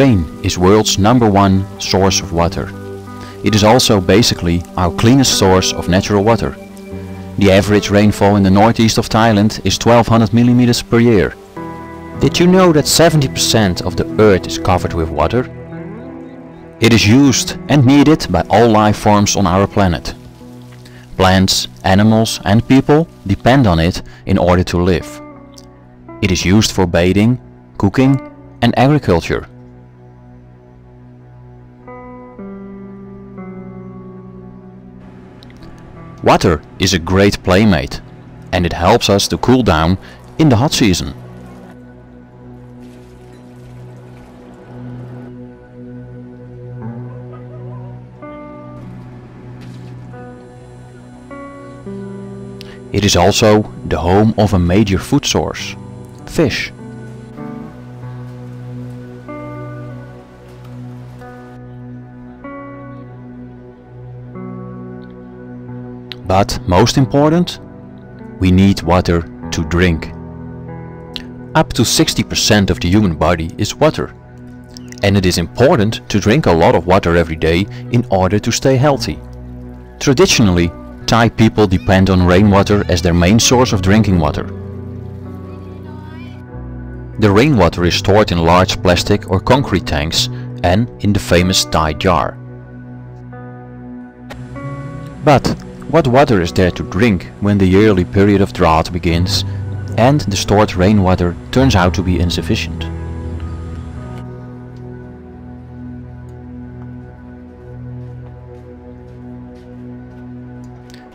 Rain is world's #1 source of water. It is also basically our cleanest source of natural water. The average rainfall in the northeast of Thailand is 1200 millimeters per year. Did you know that 70% of the earth is covered with water? It is used and needed by all life forms on our planet. Plants, animals and people depend on it in order to live. It is used for bathing, cooking and agriculture. Water is a great playmate and it helps us to cool down in the hot season. It is also the home of a major food source, fish. But most important, we need water to drink. Up to 60% of the human body is water. And it is important to drink a lot of water every day in order to stay healthy. Traditionally, Thai people depend on rainwater as their main source of drinking water. The rainwater is stored in large plastic or concrete tanks and in the famous Thai jar. But what water is there to drink when the yearly period of drought begins and the stored rainwater turns out to be insufficient?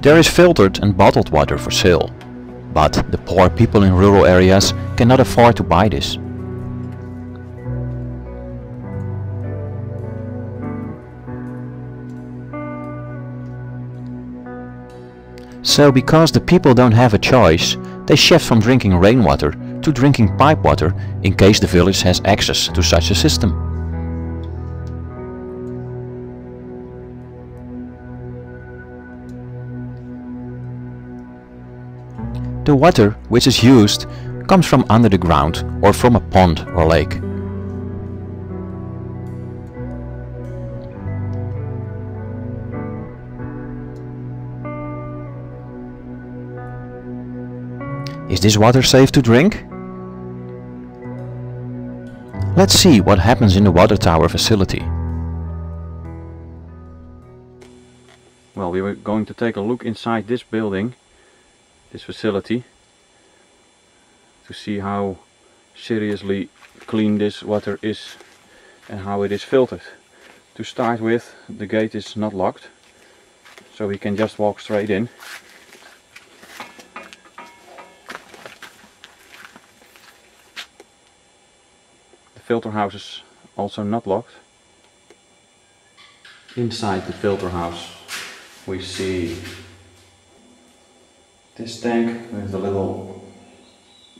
There is filtered and bottled water for sale, but the poor people in rural areas cannot afford to buy this. So because the people don't have a choice, they shift from drinking rainwater to drinking pipe water in case the village has access to such a system. The water which is used comes from under the ground or from a pond or lake. Is this water safe to drink? Let's see what happens in the water tower facility. Well, we were going to take a look inside this building, this facility, to see how seriously clean this water is and how it is filtered. To start with, the gate is not locked, so we can just walk straight in. The filter house is also not locked. Inside the filter house we see this tank with a little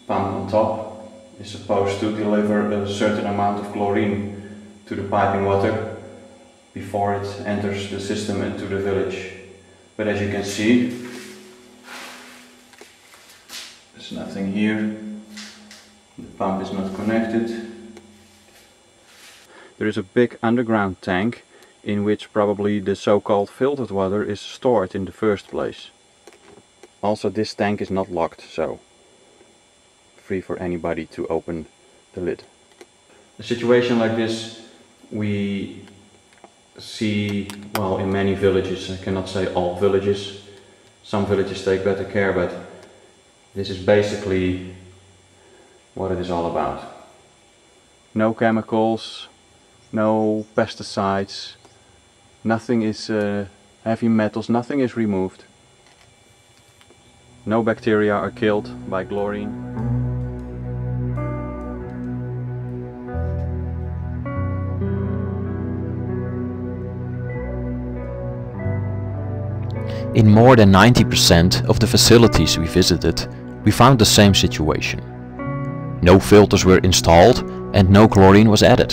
pump on top is supposed to deliver a certain amount of chlorine to the piping water before it enters the system into the village. But as you can see, there's nothing here. The pump is not connected. There is a big underground tank in which probably the so-called filtered water is stored in the first place. Also, this tank is not locked, so free for anybody to open the lid. A situation like this we see, well, in many villages. I cannot say all villages. Some villages take better care, but this is basically what it is all about. No chemicals, no pesticides, nothing is heavy metals, nothing is removed. No bacteria are killed by chlorine. In more than 90% of the facilities we visited, we found the same situation. No filters were installed and no chlorine was added.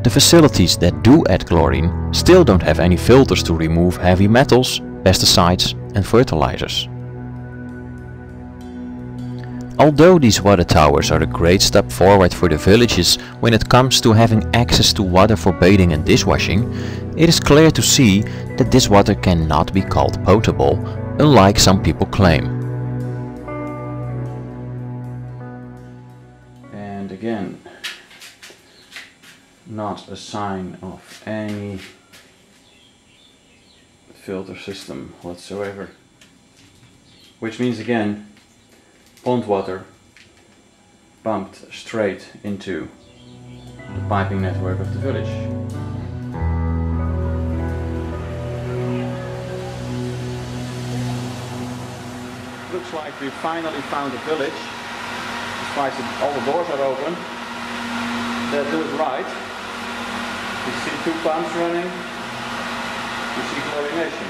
The facilities that do add chlorine still don't have any filters to remove heavy metals, pesticides and fertilizers. Although these water towers are a great step forward for the villages when it comes to having access to water for bathing and dishwashing, it is clear to see that this water cannot be called potable, unlike some people claim. And again, not a sign of any filter system whatsoever. Which means again, pond water pumped straight into the piping network of the village. Looks like we finally found a village. Despite all the doors are open, that do it right. You see 2 pumps running, you see chlorination.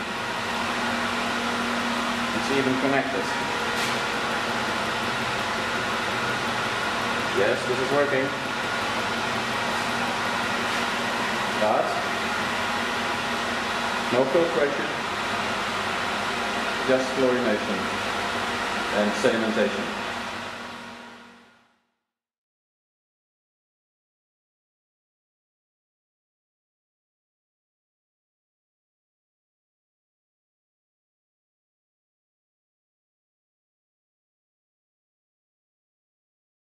It's even connected. Yes, this is working. But no filtration, just chlorination and sedimentation.